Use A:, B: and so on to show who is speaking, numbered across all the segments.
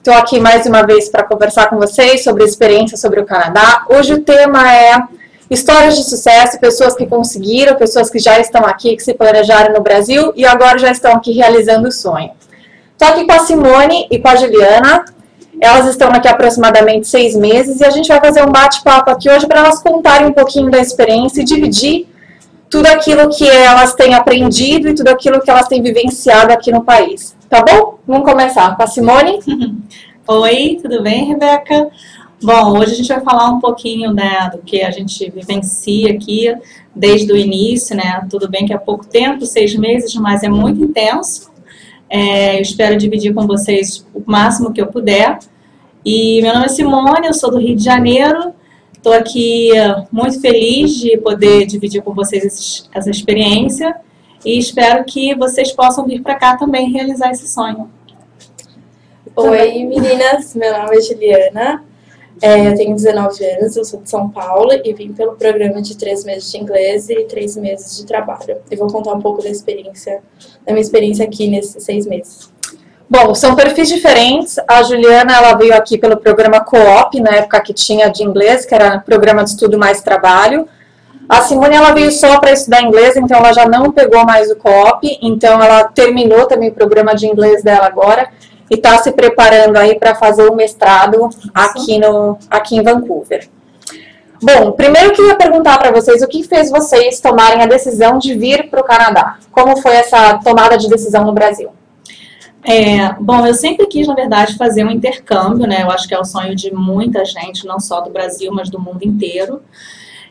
A: Estou aqui mais uma vez para conversar com vocês sobre a experiência sobre o Canadá. Hoje o tema é histórias de sucesso, pessoas que conseguiram, pessoas que já estão aqui, que se planejaram no Brasil e agora já estão aqui realizando o sonho. Estou aqui com a Simone e com a Juliana. Elas estão aqui há aproximadamente 6 meses e a gente vai fazer um bate-papo aqui hoje para elas contarem um pouquinho da experiência e dividir tudo aquilo que elas têm aprendido e tudo aquilo que elas têm vivenciado aqui no país. Tá bom? Vamos começar com a Simone.
B: Oi, tudo bem, Rebeca? Bom, hoje a gente vai falar um pouquinho, né, do que a gente vivencia aqui desde o início, né? Tudo bem que é pouco tempo, 6 meses, mas é muito intenso. Eu espero dividir com vocês o máximo que eu puder. E meu nome é Simone, eu sou do Rio de Janeiro. Estou aqui muito feliz de poder dividir com vocês essa experiência e espero que vocês possam vir para cá também realizar esse sonho.
C: Oi, meninas, meu nome é Juliana, eu tenho 19 anos, eu sou de São Paulo e vim pelo programa de 3 meses de inglês e 3 meses de trabalho. E vou contar um pouco da minha experiência aqui nesses 6 meses.
A: Bom, são perfis diferentes. A Juliana, ela veio aqui pelo programa Co-op, na época que tinha de inglês, que era programa de estudo mais trabalho. A Simone, ela veio só para estudar inglês, então ela já não pegou mais o Co-op, então ela terminou também o programa de inglês dela agora e está se preparando aí para fazer o mestrado aqui em Vancouver. Bom, primeiro eu queria perguntar para vocês o que fez vocês tomarem a decisão de vir para o Canadá. Como foi essa tomada de decisão no Brasil?
B: Bom, eu sempre quis, na verdade, fazer um intercâmbio, né? Eu acho que é o sonho de muita gente, não só do Brasil, mas do mundo inteiro.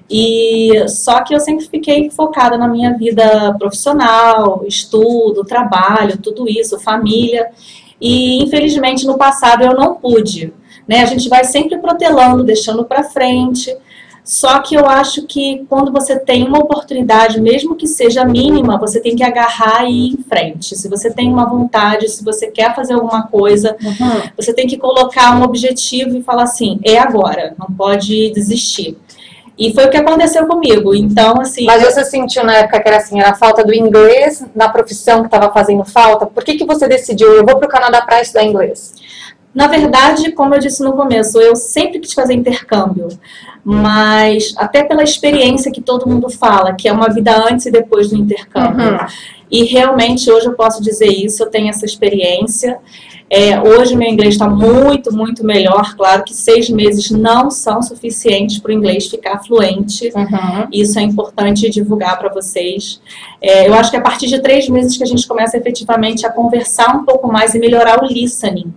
B: E só que eu sempre fiquei focada na minha vida profissional, estudo, trabalho, tudo isso, família. E, infelizmente, no passado eu não pude, né? A gente vai sempre protelando, deixando para frente. Só que eu acho que quando você tem uma oportunidade, mesmo que seja mínima, você tem que agarrar e ir em frente. Se você tem uma vontade, se você quer fazer alguma coisa, você tem que colocar um objetivo e falar assim, é agora, não pode desistir. E foi o que aconteceu comigo, então assim...
A: Mas você sentiu na época que era assim, era a falta do inglês na profissão que estava fazendo falta? Por que você decidiu, eu vou para o Canadá para estudar inglês?
B: Na verdade, como eu disse no começo, eu sempre quis fazer intercâmbio, mas até pela experiência que todo mundo fala, que é uma vida antes e depois do intercâmbio. E realmente hoje eu posso dizer isso, eu tenho essa experiência. Hoje meu inglês está muito, muito melhor. Claro que 6 meses não são suficientes para o inglês ficar fluente. Isso é importante divulgar para vocês. Eu acho que a partir de 3 meses que a gente começa efetivamente a conversar um pouco mais e melhorar o listening.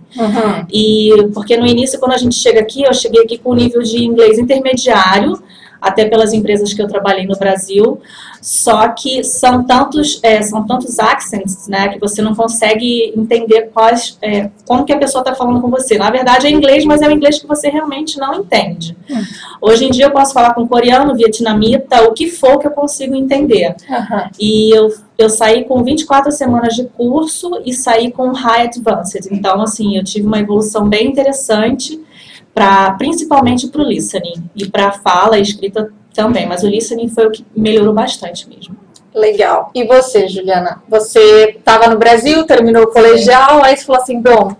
B: E porque no início, quando a gente chega aqui, eu cheguei aqui com o nível de inglês intermediário, até pelas empresas que eu trabalhei no Brasil, só que são tantos accents, né, que você não consegue entender como que a pessoa está falando com você. Na verdade é inglês, mas é o inglês que você realmente não entende. Hoje em dia eu posso falar com coreano, vietnamita, o que for que eu consigo entender. E eu saí com 24 semanas de curso e saí com High Advanced. Então, assim, eu tive uma evolução bem interessante, principalmente para o listening e para a fala e escrita também, mas o listening foi o que melhorou bastante mesmo.
A: Legal. E você, Juliana? Você estava no Brasil, terminou o colegial, aí você falou assim, bom,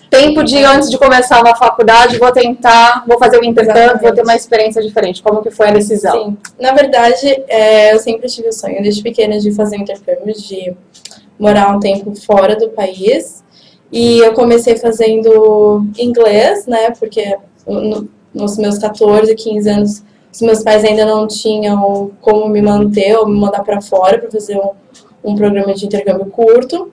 A: tempo de antes de começar uma faculdade, vou fazer o intercâmbio, vou ter uma experiência diferente. Como que foi a decisão?
C: Sim, na verdade, eu sempre tive o sonho desde pequena de fazer um intercâmbio, de morar um tempo fora do país. E eu comecei fazendo inglês, né, porque nos meus 14, 15 anos, os meus pais ainda não tinham como me manter ou me mandar para fora para fazer um programa de intercâmbio curto.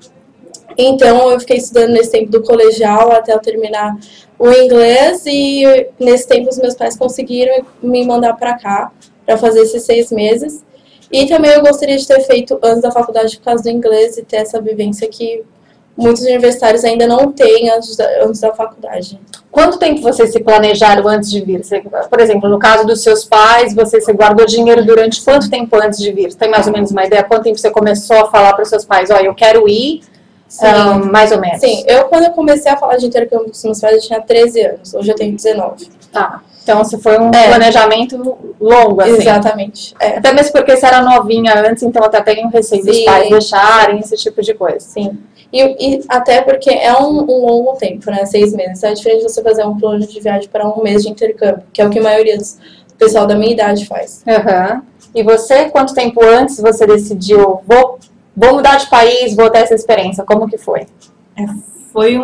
C: Então, eu fiquei estudando nesse tempo do colegial até eu terminar o inglês e nesse tempo os meus pais conseguiram me mandar para cá para fazer esses 6 meses. E também eu gostaria de ter feito antes da faculdade por causa do inglês e ter essa vivência que muitos universitários ainda não têm antes da faculdade.
A: Quanto tempo vocês se planejaram antes de vir? Por exemplo, no caso dos seus pais, você guardou dinheiro durante quanto tempo antes de vir? Você tem mais ou menos uma ideia? Quanto tempo você começou a falar para os seus pais? Olha, eu quero ir, mais ou menos.
C: Sim, quando eu comecei a falar de intercâmbio com os meus pais, eu tinha 13 anos. Hoje eu tenho 19.
A: Tá. Então, se foi um planejamento longo, assim.
C: Exatamente.
A: Até mesmo porque você era novinha antes, então até tem um receio dos pais deixarem, esse tipo de coisa.
C: Sim. E até porque é um longo tempo, né? 6 meses. Então é diferente de você fazer um plano de viagem para um mês de intercâmbio, que é o que a maioria do pessoal da minha idade faz.
A: Uhum. E você, quanto tempo antes você decidiu, vou mudar de país, vou ter essa experiência? Como que foi?
B: Foi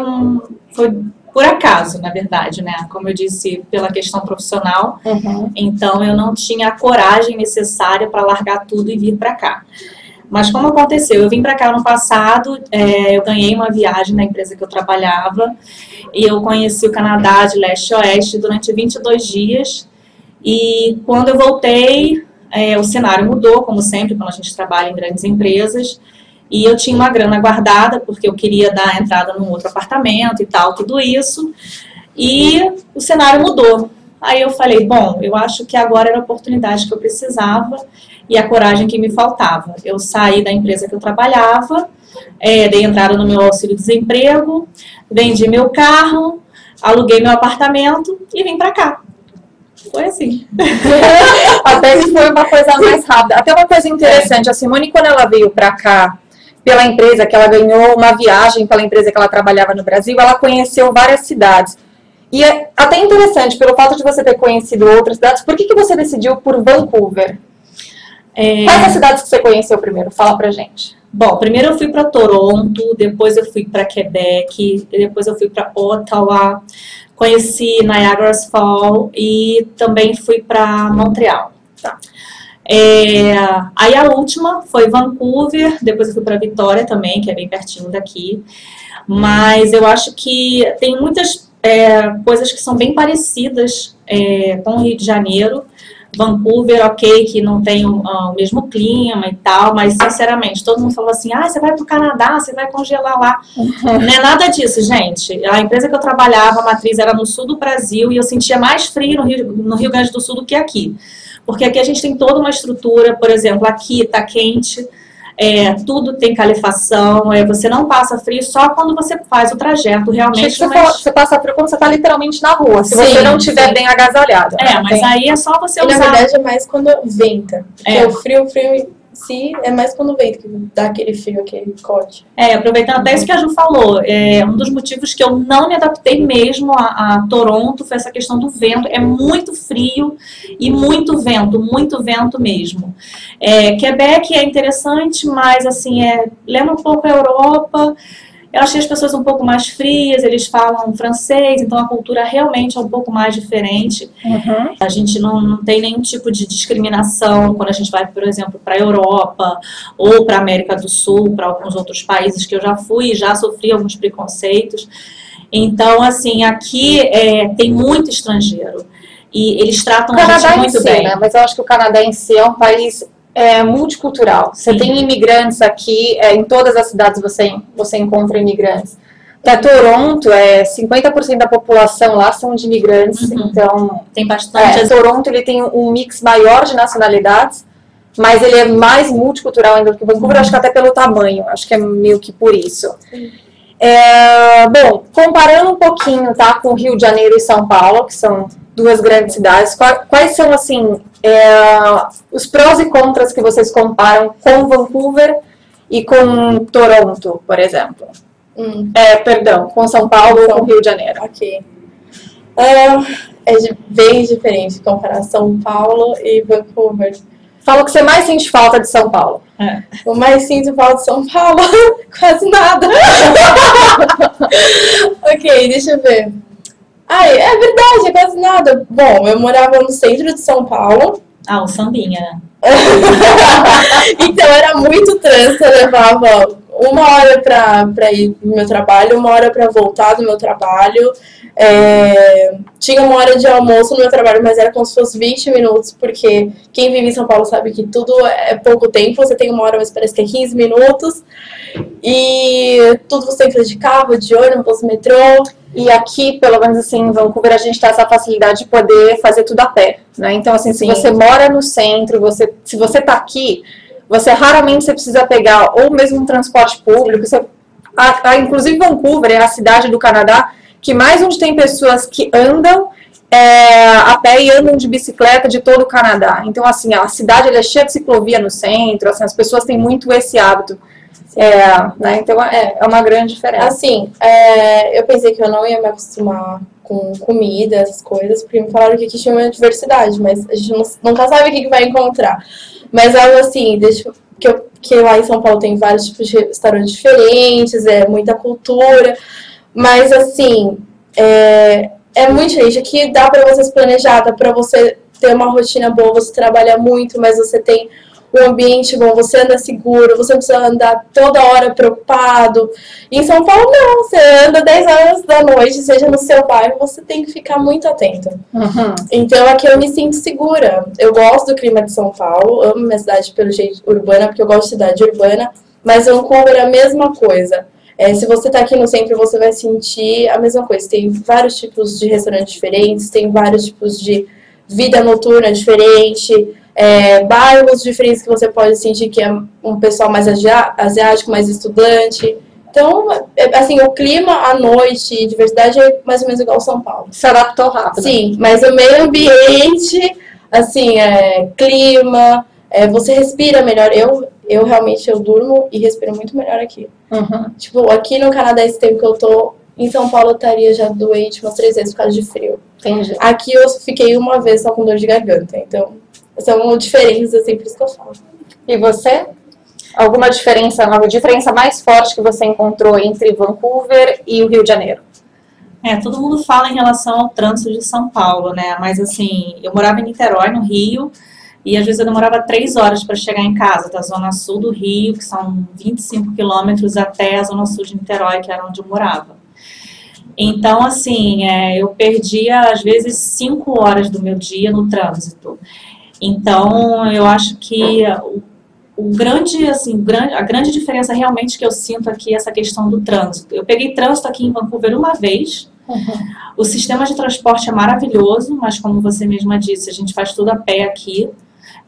B: por acaso, na verdade, né? Como eu disse, pela questão profissional.
A: Uhum.
B: Então, eu não tinha a coragem necessária para largar tudo e vir para cá. Mas como aconteceu? Eu vim para cá no passado, eu ganhei uma viagem na empresa que eu trabalhava e eu conheci o Canadá de leste a oeste durante 22 dias. E quando eu voltei, o cenário mudou, como sempre, quando a gente trabalha em grandes empresas. E eu tinha uma grana guardada, porque eu queria dar entrada num outro apartamento e tal, tudo isso. E o cenário mudou. Aí eu falei, bom, eu acho que agora era a oportunidade que eu precisava e a coragem que me faltava. Eu saí da empresa que eu trabalhava, dei entrada no meu auxílio-desemprego, vendi meu carro, aluguei meu apartamento e vim pra cá. Foi assim.
A: Até que foi uma coisa mais rápida. Até uma coisa interessante, a Simone, quando ela veio pra cá, pela empresa, que ela ganhou uma viagem pela empresa que ela trabalhava no Brasil, ela conheceu várias cidades. E é até interessante, pelo fato de você ter conhecido outras cidades, por que você decidiu por Vancouver? Quais as cidades que você conheceu primeiro? Fala pra gente.
B: Bom, primeiro eu fui para Toronto, depois eu fui para Quebec, depois eu fui para Ottawa, conheci Niagara Falls e também fui para Montreal.
A: Tá.
B: Aí a última foi Vancouver, depois eu fui para Vitória também, que é bem pertinho daqui. Mas eu acho que tem muitas coisas que são bem parecidas com o Rio de Janeiro. Vancouver, ok, que não tem o mesmo clima e tal, mas sinceramente, todo mundo falou assim, você vai pro Canadá, você vai congelar lá. Não é nada disso, gente. A empresa que eu trabalhava, a matriz era no sul do Brasil e eu sentia mais frio no Rio Grande do Sul do que aqui. Porque aqui a gente tem toda uma estrutura, por exemplo, aqui tá quente, tudo tem calefação, você não passa frio só quando você faz o trajeto realmente.
A: Você passa frio quando você tá literalmente na rua, se você não estiver bem agasalhado.
B: Mas aí é só você usar.
C: Na verdade é mais quando venta. Porque o frio em si é mais quando venta que dá aquele frio, aquele corte.
B: Aproveitando até isso que a Ju falou, um dos motivos que eu não me adaptei mesmo a Toronto foi essa questão do vento. É muito frio e muito vento mesmo. Quebec é interessante, mas assim, lembra um pouco a Europa. Eu achei as pessoas um pouco mais frias, eles falam francês, então a cultura realmente é um pouco mais diferente.
A: Uhum.
B: A gente não tem nenhum tipo de discriminação quando a gente vai, por exemplo, para a Europa ou para a América do Sul, para alguns outros países que eu já fui e já sofri alguns preconceitos. Então, assim, aqui tem muito estrangeiro e eles tratam a gente muito bem.
A: Né? Mas eu acho que o Canadá em si é um país multicultural. Você tem imigrantes aqui, em todas as cidades você encontra imigrantes. Para Toronto, 50% da população lá são de imigrantes, então
B: tem bastante.
A: Toronto ele tem um mix maior de nacionalidades, mas ele é mais multicultural ainda do que Vancouver, acho que até pelo tamanho, acho que é meio que por isso. Bom, comparando um pouquinho, tá, com Rio de Janeiro e São Paulo, que são duas grandes cidades, quais são, assim, os prós e contras que vocês comparam com Vancouver e com Toronto, por exemplo? Perdão, com São Paulo ou com Rio de Janeiro?
C: Ok. Bem diferente comparar São Paulo e Vancouver.
A: Fala o que você mais sente falta de São Paulo.
C: O mais sinto falta de São Paulo? Quase nada. Ok, deixa eu ver. É verdade, é quase nada. Bom, eu morava no centro de São Paulo.
B: O sambinha, né?
C: Então era muito trânsito, eu levava 1 hora pra ir pro meu trabalho, 1 hora pra voltar do meu trabalho. Tinha 1 hora de almoço no meu trabalho, mas era como se fosse 20 minutos, porque quem vive em São Paulo sabe que tudo é pouco tempo, você tem 1 hora, mas parece que é 15 minutos. E tudo você tem que fazer de carro, de ônibus, metrô.
A: E aqui, pelo menos assim, em Vancouver, a gente tem essa facilidade de poder fazer tudo a pé, né? Então, assim, se você mora no centro, se você tá aqui, raramente você precisa pegar ou mesmo um transporte público. Inclusive, Vancouver é a cidade do Canadá que mais onde tem pessoas que andam a pé e andam de bicicleta de todo o Canadá. Então, assim, a cidade é cheia de ciclovia no centro, assim, as pessoas têm muito esse hábito. Né? Então é uma grande diferença.
C: Assim, eu pensei que eu não ia me acostumar com comida, essas coisas, porque me falaram que aqui tinha uma diversidade, mas a gente nunca sabe o que vai encontrar. Mas algo assim, que lá em São Paulo tem vários tipos de restaurantes diferentes, muita cultura, mas assim, é muito diferente. Aqui dá pra você se planejar, dá pra você ter uma rotina boa, você trabalha muito, mas você tem um ambiente bom, você anda seguro, você não precisa andar toda hora preocupado. E em São Paulo, não. Você anda 10 horas da noite, seja no seu bairro, você tem que ficar muito atento.
A: Uhum.
C: Então, aqui eu me sinto segura. Eu gosto do clima de São Paulo, amo minha cidade pelo jeito urbana, porque eu gosto de cidade urbana, mas Vancouver é a mesma coisa. Se você tá aqui no centro, você vai sentir a mesma coisa. Tem vários tipos de restaurantes diferentes, tem vários tipos de vida noturna diferente, bairros diferentes que você pode sentir que é um pessoal mais asiático, mais estudante. Então, assim, o clima à noite e diversidade é mais ou menos igual ao São Paulo.
A: Se adaptou rápido.
C: Sim, mas o meio ambiente, assim, clima, você respira melhor. Eu realmente durmo e respiro muito melhor aqui.
A: Uhum.
C: Tipo, aqui no Canadá, esse tempo que eu tô, em São Paulo eu estaria já doente umas 3 vezes por causa de frio.
A: Entendi.
C: Aqui eu fiquei uma vez só com dor de garganta, então são diferenças, assim, por isso que eu falo.
A: E você? Alguma diferença, uma diferença mais forte que você encontrou entre Vancouver e o Rio de Janeiro?
B: Todo mundo fala em relação ao trânsito de São Paulo, né? Mas assim, eu morava em Niterói, no Rio, e às vezes eu demorava 3 horas para chegar em casa, da zona sul do Rio, que são 25 quilômetros, até a zona sul de Niterói, que era onde eu morava. Então, assim, eu perdia às vezes 5 horas do meu dia no trânsito. Então, eu acho que a grande diferença realmente que eu sinto aqui é essa questão do trânsito. Eu peguei trânsito aqui em Vancouver uma vez. Uhum. O sistema de transporte é maravilhoso, mas como você mesma disse, a gente faz tudo a pé aqui.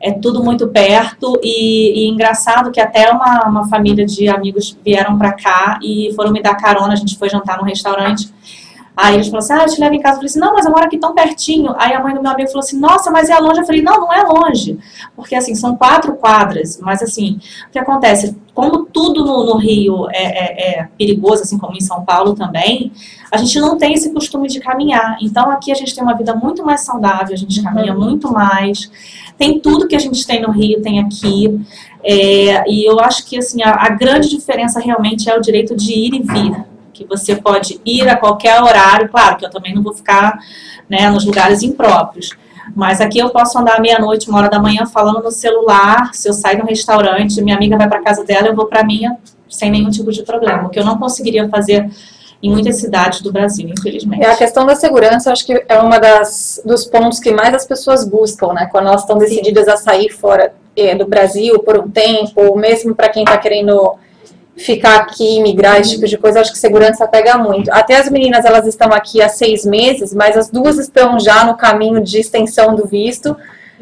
B: É tudo muito perto e engraçado que até uma família de amigos vieram pra cá e foram me dar carona, a gente foi jantar num restaurante. Aí eles falaram assim, eu te levo em casa. Eu falei assim, não, mas eu moro aqui tão pertinho. Aí a mãe do meu amigo falou assim, nossa, mas é longe. Eu falei, não é longe. Porque assim, são 4 quadras. Mas assim, o que acontece? Como tudo no Rio é perigoso, assim como em São Paulo também, a gente não tem esse costume de caminhar. Então aqui a gente tem uma vida muito mais saudável, a gente caminha muito mais. Tem tudo que a gente tem no Rio, tem aqui. E eu acho que assim, a grande diferença realmente é o direito de ir e vir. Que você pode ir a qualquer horário, claro que eu também não vou ficar, né, nos lugares impróprios, mas aqui eu posso andar meia-noite, 1 hora da manhã, falando no celular. Se eu sair no restaurante, minha amiga vai para casa dela, eu vou para minha sem nenhum tipo de problema, o que eu não conseguiria fazer em muitas cidades do Brasil, infelizmente.
A: A questão da segurança, acho que é uma dos pontos que mais as pessoas buscam, né, quando elas estão decididas a sair fora do Brasil por um tempo, ou mesmo para quem está querendo ficar aqui, migrar, esse tipo de coisa. Acho que segurança pega muito. Até as meninas, elas estão aqui há 6 meses, mas as 2 estão já no caminho de extensão do visto.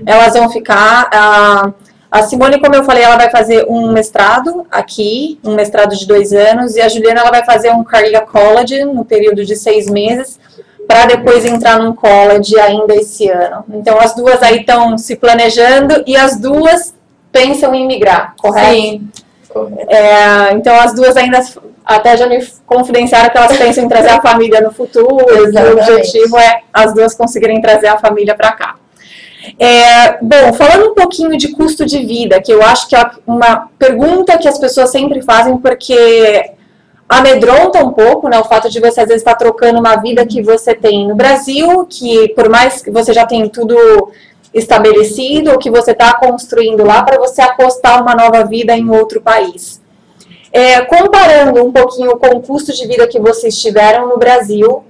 A: Elas vão ficar... A Simone, como eu falei, ela vai fazer um mestrado aqui, um mestrado de 2 anos, e a Juliana, ela vai fazer um Career College no período de 6 meses, para depois entrar num college ainda esse ano. Então, as 2 aí estão se planejando e as 2 pensam em migrar, correto?
C: Sim.
A: Então as 2 ainda até já me confidenciaram que elas pensam em trazer a família no futuro. O objetivo é as 2 conseguirem trazer a família para cá. Bom, falando um pouquinho de custo de vida, que eu acho que é uma pergunta que as pessoas sempre fazem, porque amedronta um pouco, né, o fato de você às vezes estar trocando uma vida que você tem no Brasil, que por mais que você já tenha tudo estabelecido, ou que você está construindo lá, para você apostar uma nova vida em outro país. Comparando um pouquinho com o custo de vida que vocês tiveram no Brasil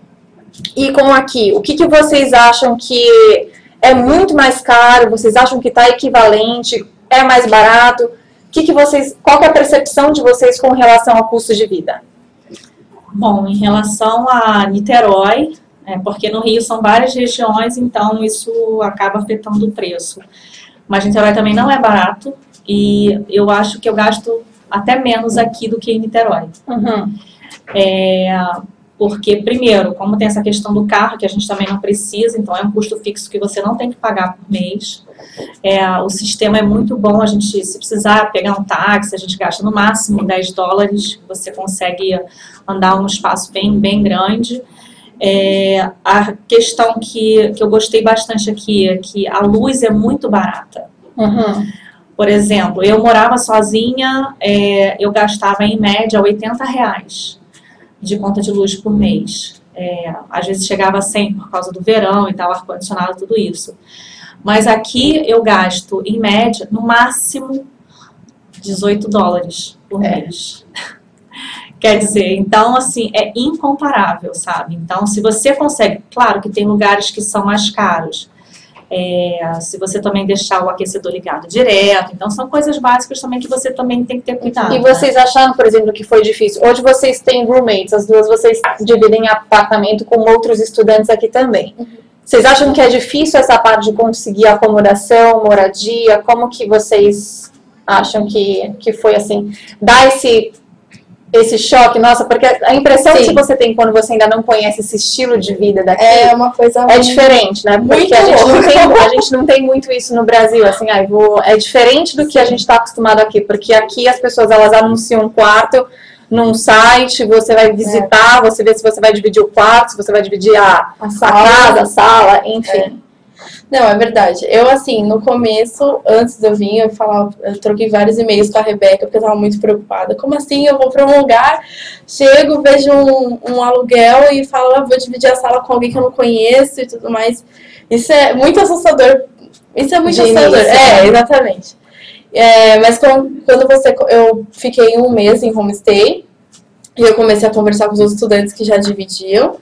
A: e com aqui, o que vocês acham que é muito mais caro? Vocês acham que está equivalente? É mais barato? Qual que é a percepção de vocês com relação ao custo de vida?
B: Bom, em relação a Niterói, porque no Rio são várias regiões, então isso acaba afetando o preço. Mas Niterói também não é barato e eu acho que eu gasto até menos aqui do que em Niterói.
A: Uhum.
B: Porque, primeiro, como tem essa questão do carro, que a gente também não precisa, então é um custo fixo que você não tem que pagar por mês. O sistema é muito bom, a gente, se precisar pegar um táxi, a gente gasta no máximo $10, você consegue andar um espaço bem grande. A questão que eu gostei bastante aqui é que a luz é muito barata.
A: Uhum.
B: Por exemplo, eu morava sozinha, eu gastava em média R$80 de conta de luz por mês. Às vezes chegava a 100 por causa do verão e tal, ar-condicionado, tudo isso. Mas aqui eu gasto, em média, no máximo $18 por mês. Quer dizer, então, assim, é incomparável, sabe? Então, se você consegue, claro que tem lugares que são mais caros, se você também deixar o aquecedor ligado direto, então são coisas básicas também que você também tem que ter cuidado.
A: E vocês acharam, por exemplo, que foi difícil? Hoje vocês têm roommates, as duas vocês dividem apartamento com outros estudantes aqui também. Vocês acham que é difícil essa parte de conseguir acomodação, moradia? Como que vocês acham que foi assim, dar esse choque? Nossa, porque a impressão que você tem quando você ainda não conhece esse estilo de vida daqui
C: é uma coisa
A: diferente, né? Porque a gente não tem muito isso no Brasil, assim, é diferente do que a gente está acostumado aqui, porque aqui as pessoas elas anunciam um quarto num site, você vai visitar, você vê se você vai dividir o quarto, se você vai dividir a casa, a sala, enfim.
C: Não, é verdade. Eu, assim, no começo, antes de eu vir, eu troquei vários e-mails com a Rebeca, porque eu tava muito preocupada. Como assim? Eu vou pra um lugar, chego, vejo um aluguel e falo, vou dividir a sala com alguém que eu não conheço e tudo mais. Isso é muito assustador. Isso é muito assustador. Exatamente. Mas eu fiquei um mês em homestay, e eu comecei a conversar com os outros estudantes que já dividiam.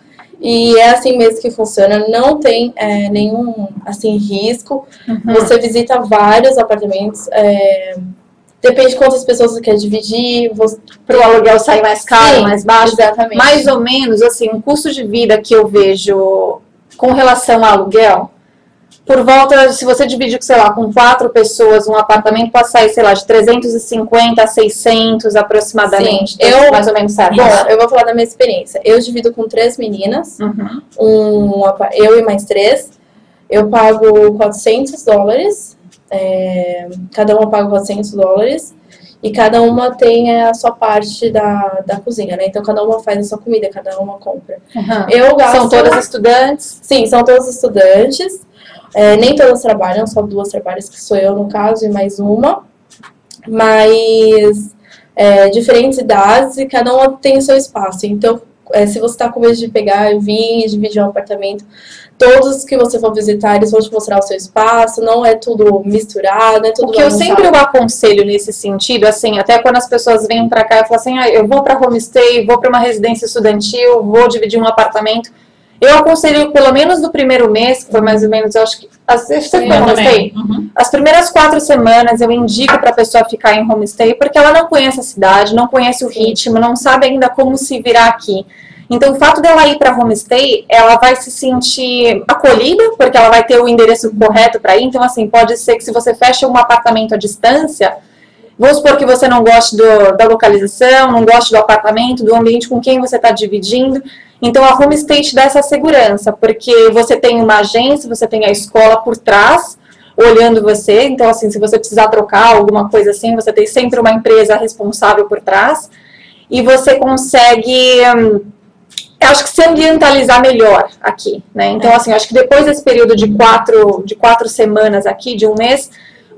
C: E é assim mesmo que funciona, não tem nenhum assim, risco. Você visita vários apartamentos, depende de quantas pessoas você quer dividir.
A: Para o aluguel sair mais caro, mais baixo.
C: Exatamente.
A: Mais ou menos, assim, um custo de vida que eu vejo com relação ao aluguel, por volta, se você divide, sei lá, com 4 pessoas, um apartamento pode sair, sei lá, de 350 a 600 aproximadamente. Mais ou menos, sabe?
C: Bom, eu vou falar da minha experiência. Eu divido com 3 meninas, eu e mais 3. Eu pago $400, cada uma paga $400, e cada uma tem a sua parte da cozinha, né? Então, cada uma faz a sua comida, cada uma compra. Eu gasto...
A: São todas estudantes?
C: Sim, são todas estudantes. Nem todas trabalham, só 2 trabalham, que sou eu no caso, e mais uma. Mas diferentes idades e cada uma tem o seu espaço. Então, se você está com medo de pegar e vir e dividir um apartamento, todos que você for visitar, eles vão te mostrar o seu espaço, não é tudo misturado, é tudo
A: o que eu sempre aconselho nesse sentido, assim, até quando as pessoas vêm pra cá e falam assim, eu vou pra homestay, vou pra uma residência estudantil, vou dividir um apartamento, eu aconselho pelo menos no primeiro mês, que foi mais ou menos, eu acho que, as primeiras 4 semanas eu indico pra pessoa ficar em homestay, porque ela não conhece a cidade, não conhece o ritmo, não sabe ainda como se virar aqui. Então, o fato dela ir para homestay, ela vai se sentir acolhida, porque ela vai ter o endereço correto para ir. Então, assim, pode ser que se você fecha um apartamento à distância, vamos supor que você não goste da localização, não goste do apartamento, do ambiente com quem você está dividindo. Então, a homestay te dá essa segurança, porque você tem uma agência, você tem a escola por trás, olhando você. Então, assim, se você precisar trocar alguma coisa assim, você tem sempre uma empresa responsável por trás. E você consegue... eu acho que se ambientalizar melhor aqui, né? Então, assim, acho que depois desse período de 4 semanas aqui, de um mês,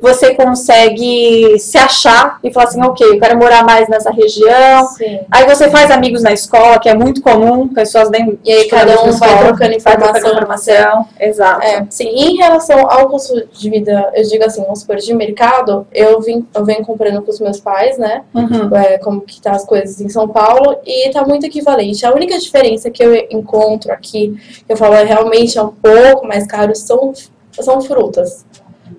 A: você consegue se achar e falar assim, ok, eu quero morar mais nessa região.
C: Sim.
A: Aí você faz amigos na escola, que é muito comum, pessoas nem...
C: E aí cada um vai trocando informação.
A: Exato.
C: Sim, em relação ao custo de vida, eu digo assim, vamos supor, de mercado, eu venho comprando com os meus pais, né? Como que tá as coisas em São Paulo, e tá muito equivalente. A única diferença que eu encontro aqui, que eu falo, realmente é um pouco mais caro, são frutas.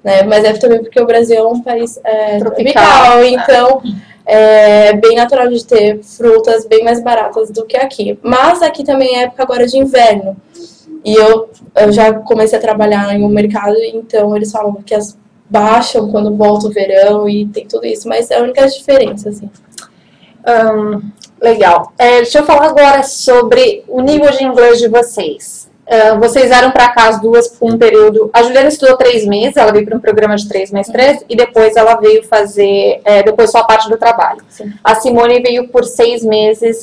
C: Né? Mas é também porque o Brasil é um país tropical, então é bem natural de ter frutas bem mais baratas do que aqui. Mas aqui também é época agora de inverno. E eu já comecei a trabalhar em um mercado, então eles falam que as baixam quando volta o verão e tem tudo isso. Mas é a única diferença, assim.
A: Legal. Deixa eu falar agora sobre o nível de inglês de vocês. Vocês eram para cá as duas por um período. A Juliana estudou 3 meses, ela veio para um programa de 3+3 e depois ela veio fazer, depois só a parte do trabalho.
C: Sim.
A: A Simone veio por 6 meses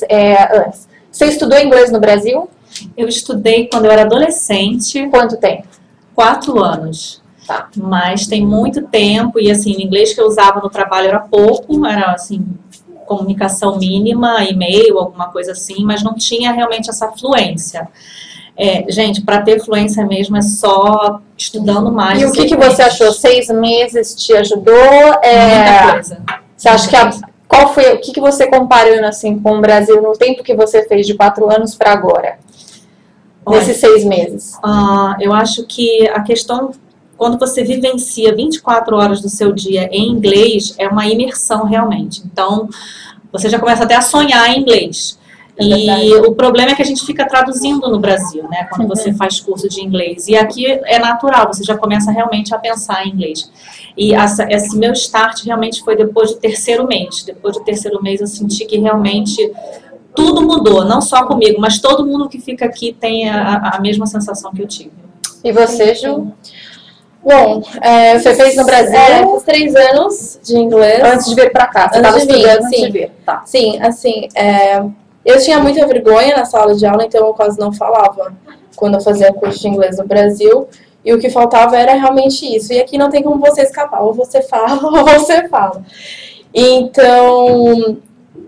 A: antes. Você estudou inglês no Brasil?
B: Eu estudei quando eu era adolescente,
A: Quanto tempo?
B: 4 anos.
A: Tá.
B: Mas tem muito tempo e assim, o inglês que eu usava no trabalho era pouco, era assim, comunicação mínima, e-mail, alguma coisa assim, mas não tinha realmente essa fluência. Gente, para ter fluência mesmo é só estudando mais.
A: E o que você achou? 6 meses te ajudou?
B: Muita coisa.
A: Você acha que qual foi, o que você comparando assim com o Brasil no tempo que você fez de 4 anos para agora?
B: Olha,
A: Nesses 6 meses?
B: Eu acho que a questão, quando você vivencia 24 horas do seu dia em inglês, é uma imersão realmente. Então, você já começa até a sonhar em inglês. E o problema é que a gente fica traduzindo no Brasil, né? Quando você faz curso de inglês. E aqui é natural, você já começa realmente a pensar em inglês. E esse meu start realmente foi depois do 3º mês. Depois do 3º mês eu senti que realmente tudo mudou. Não só comigo, mas todo mundo que fica aqui tem a mesma sensação que eu tive.
A: E você, Ju?
C: Bom,
A: Você fez no Brasil?
C: Fiz 3 anos de inglês.
A: Antes de vir para cá? Você estava estudando antes de vir? Tá.
C: Sim, assim, eu tinha muita vergonha na sala de aula, então eu quase não falava quando eu fazia curso de inglês no Brasil. E o que faltava era realmente isso. E aqui não tem como você escapar. Ou você fala, ou você fala. Então,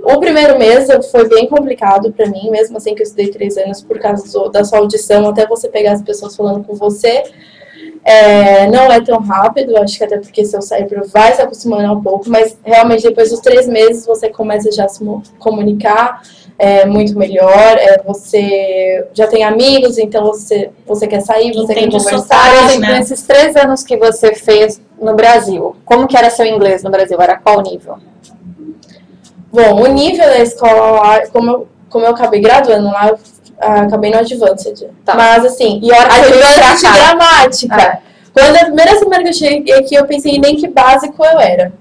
C: o primeiro mês foi bem complicado pra mim, mesmo assim que eu estudei 3 anos, por causa da sua audição, até você pegar as pessoas falando com você. Não é tão rápido, acho que até porque seu cérebro vai se acostumando um pouco, mas realmente depois dos 3 meses você começa já a se comunicar muito melhor, você já tem amigos, então você quer sair, você quer conversar.
A: Por exemplo, nesses 3 anos que você fez no Brasil, como que era seu inglês no Brasil? Era qual nível?
C: Bom, o nível da escola lá, como eu acabei graduando lá, eu acabei no Advanced.
A: Tá.
C: Mas assim,
A: E hora que
C: Advanced
A: você
C: de gramática. Quando a primeira semana que eu cheguei aqui, eu pensei nem que básico eu era.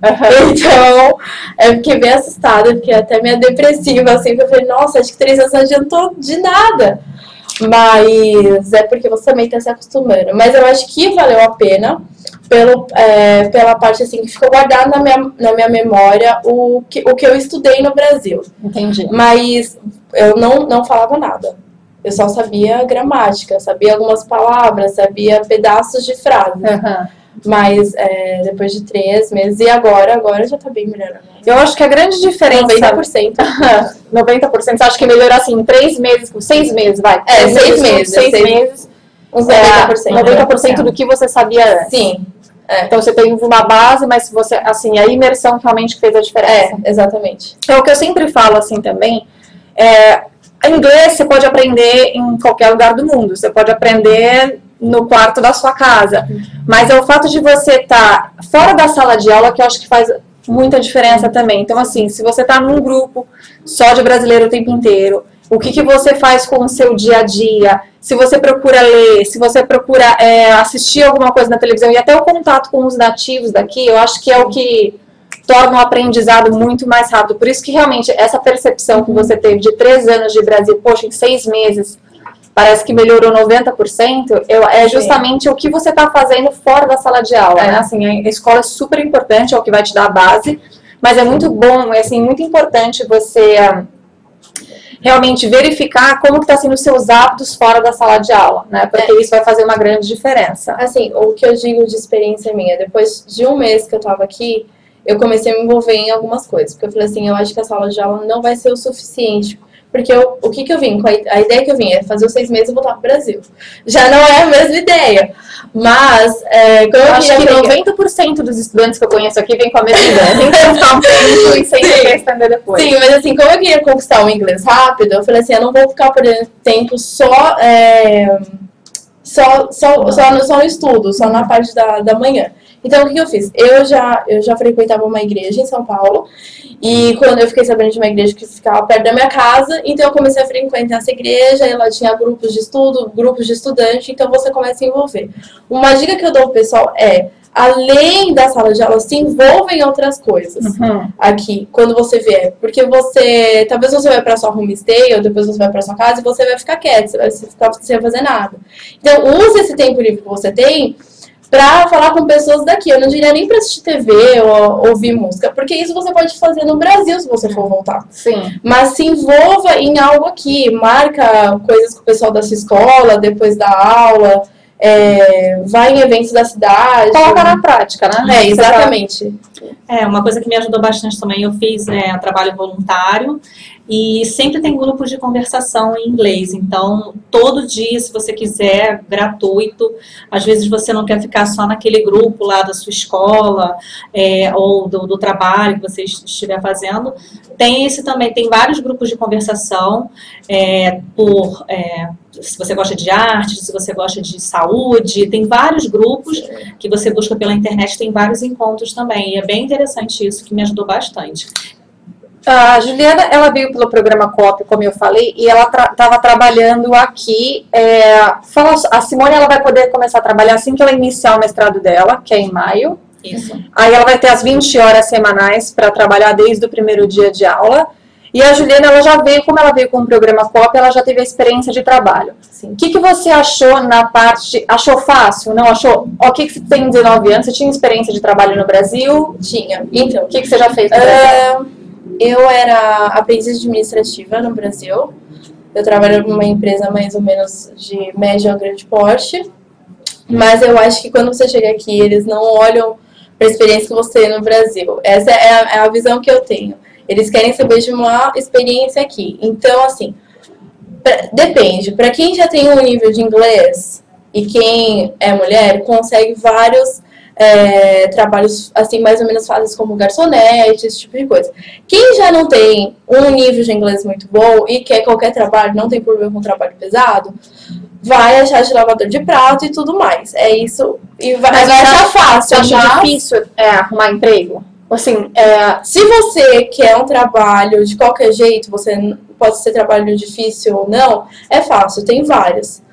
C: Então, eu fiquei bem assustada, fiquei até meio depressiva, assim, porque eu falei, nossa, acho que 3 anos não adiantou de nada. Mas é porque você também está se acostumando. Mas eu acho que valeu a pena pela parte assim que ficou guardado na minha memória o que eu estudei no Brasil.
A: Entendi.
C: Mas eu não falava nada. Eu só sabia gramática, sabia algumas palavras, sabia pedaços de frase. Mas depois de 3 meses, e agora já tá bem melhor.
A: Eu acho que a grande diferença...
C: 90%.
A: 90%, você acha que melhorou assim em 3 meses, 6 meses, vai?
C: 6 meses.
A: 6 meses.
C: Uns 90%.
A: 90% do que você sabia antes.
C: Sim.
A: Então você tem uma base, mas você, assim, a imersão realmente fez a diferença.
C: Exatamente.
A: Então o que eu sempre falo assim também inglês você pode aprender em qualquer lugar do mundo. Você pode aprender no quarto da sua casa. Mas é o fato de você estar fora da sala de aula que eu acho que faz muita diferença também. Então, assim, se você está num grupo só de brasileiro o tempo inteiro, o que você faz com o seu dia a dia? Se você procura ler, se você procura assistir alguma coisa na televisão e até o contato com os nativos daqui, eu acho que é o que torna o aprendizado muito mais rápido. Por isso que realmente essa percepção que você teve de 3 anos de Brasil, poxa, em 6 meses, parece que melhorou 90%, é justamente o que você está fazendo fora da sala de aula, né? Assim, a escola é super importante, é o que vai te dar a base, mas é muito bom, assim, muito importante você realmente verificar como que está sendo os seus hábitos fora da sala de aula, né? Porque isso vai fazer uma grande diferença.
C: Assim, o que eu digo de experiência minha, depois de 1 mês que eu estava aqui, eu comecei a me envolver em algumas coisas. Porque eu falei assim, eu acho que a sala de aula não vai ser o suficiente. Porque o que eu vim? A ideia que eu vim é fazer os 6 meses e voltar pro Brasil. Já não é a mesma ideia. Mas,
A: eu acho que 90% dos estudantes que eu conheço aqui vêm com a mesma ideia. Tem que conquistar um tempo e sempre estender depois.
C: Sim, mas assim, como eu queria conquistar o inglês rápido, eu falei assim, eu não vou ficar perdendo tempo só no estudo, só na parte da manhã. Então, o que eu fiz? Eu já frequentava uma igreja em São Paulo, e quando eu fiquei sabendo de uma igreja que ficava perto da minha casa, então eu comecei a frequentar essa igreja, e ela tinha grupos de estudo, grupos de estudante, então você começa a se envolver. Uma dica que eu dou pro pessoal além da sala de aula, se envolva em outras coisas aqui, quando você vier. Porque talvez você vai para sua homestay, ou depois você vai para sua casa e você vai ficar quieto, você vai ficar sem fazer nada. Então, use esse tempo livre que você tem para falar com pessoas daqui. Eu não diria nem para assistir TV ou ouvir música, porque isso você pode fazer no Brasil se você for voltar.
A: Sim.
C: Mas se envolva em algo aqui, marca coisas com o pessoal da sua escola, depois da aula, vai em eventos da cidade.
A: Coloca na prática, né?
C: Exatamente.
B: Uma coisa que me ajudou bastante também, eu fiz trabalho voluntário e sempre tem grupos de conversação em inglês. Então, todo dia, se você quiser, gratuito. Às vezes você não quer ficar só naquele grupo lá da sua escola ou do trabalho que você estiver fazendo. Tem esse também, tem vários grupos de conversação se você gosta de arte, se você gosta de saúde, tem vários grupos que você busca pela internet, tem vários encontros também. E é bem interessante isso, que me ajudou bastante.
A: A Juliana, ela veio pelo programa COP, como eu falei, e ela estava trabalhando aqui. A Simone, ela vai poder começar a trabalhar assim que ela iniciar o mestrado dela, que é em maio.
B: Isso.
A: Aí ela vai ter as 20 horas semanais para trabalhar desde o primeiro dia de aula. E a Juliana, ela já veio, como ela veio com o programa COP, ela já teve a experiência de trabalho. O que você achou na parte... Achou fácil? Não achou? O que você tem 19 anos? Você tinha experiência de trabalho no Brasil?
C: Tinha.
A: Então, o que você já fez no Brasil?
C: Eu era aprendiz administrativa no Brasil. Eu trabalhava numa empresa mais ou menos de médio a grande porte. Mas eu acho que quando você chega aqui, eles não olham para a experiência que você tem no Brasil. Essa é a visão que eu tenho. Eles querem saber de uma experiência aqui. Então, assim, depende. Para quem já tem um nível de inglês e quem é mulher, consegue vários trabalhos, assim, mais ou menos fáceis, como garçonete, esse tipo de coisa. Quem já não tem um nível de inglês muito bom e quer qualquer trabalho, não tem problema com trabalho pesado, vai achar de lavador de prato e tudo mais. É isso. E vai achar fácil.
A: Você acha difícil arrumar emprego? Assim,
C: se você quer um trabalho de qualquer jeito, pode ser trabalho difícil ou não, é fácil, tem vários.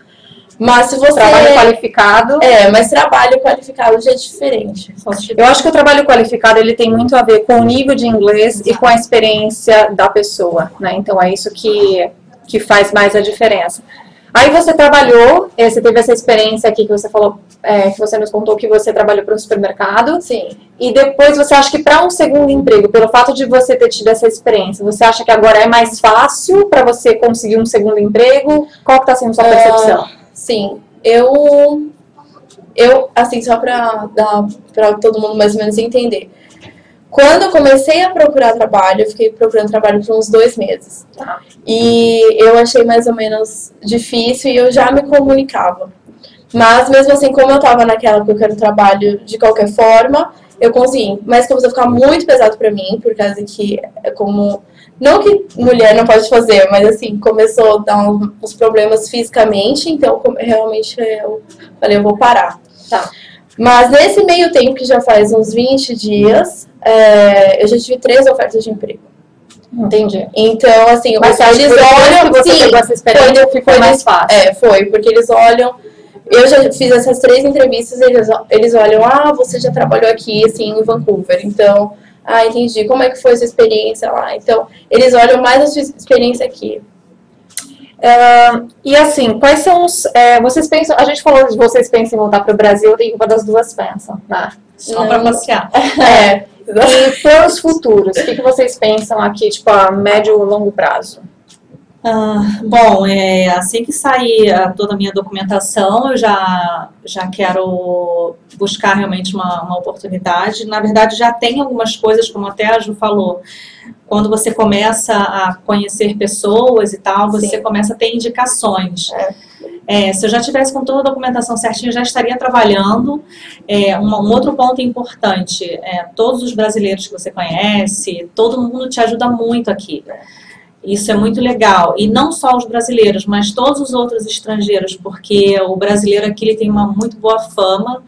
C: Mas se você...
A: Trabalho qualificado...
C: mas trabalho qualificado já é diferente.
A: Eu acho que o trabalho qualificado, ele tem muito a ver com o nível de inglês e com a experiência da pessoa, né? Então, é isso que faz mais a diferença. Aí você trabalhou, você teve essa experiência aqui que você falou, que você nos contou que você trabalhou para um supermercado.
C: Sim.
A: E depois você acha que para um segundo emprego, pelo fato de você ter tido essa experiência, você acha que agora é mais fácil para você conseguir um segundo emprego? Qual que está sendo a sua percepção?
C: Sim, eu assim, só para todo mundo mais ou menos entender. Quando eu comecei a procurar trabalho, eu fiquei procurando trabalho por uns 2 meses.
A: Tá.
C: E eu achei mais ou menos difícil e eu já me comunicava. Mas mesmo assim, como eu tava naquela que eu quero trabalho de qualquer forma, eu consegui. Mas começou a ficar muito pesado pra mim, por causa que é como... Não que mulher não pode fazer, mas assim, começou a dar uns problemas fisicamente, então realmente eu falei, eu vou parar.
A: Tá.
C: Mas nesse meio tempo, que já faz uns 20 dias, eu já tive 3 ofertas de emprego.
A: Entendi.
C: Então, assim,
A: mas eles olham, que você pegou essa experiência, ficou mais fácil.
C: Foi, porque eles olham... Eu já fiz essas 3 entrevistas, eles olham, você já trabalhou aqui, assim, em Vancouver, então... entendi, como é que foi a sua experiência lá? Então, eles olham mais a sua experiência aqui.
A: E assim, quais são os... vocês pensam... A gente falou de vocês pensam em voltar para o Brasil, e uma das duas pensam, né?
B: Só para passear.
A: E planos futuros, o que vocês pensam aqui, tipo, a médio ou longo prazo?
B: Bom, assim que sair toda a minha documentação, eu já quero buscar realmente uma oportunidade. Na verdade, já tem algumas coisas, como até a Ju falou, quando você começa a conhecer pessoas e tal, você começa a ter indicações. Se eu já tivesse com toda a documentação certinha, eu já estaria trabalhando. Um outro ponto importante, todos os brasileiros que você conhece, todo mundo te ajuda muito aqui. Isso é muito legal. E não só os brasileiros, mas todos os outros estrangeiros, porque o brasileiro aqui ele tem uma muito boa fama,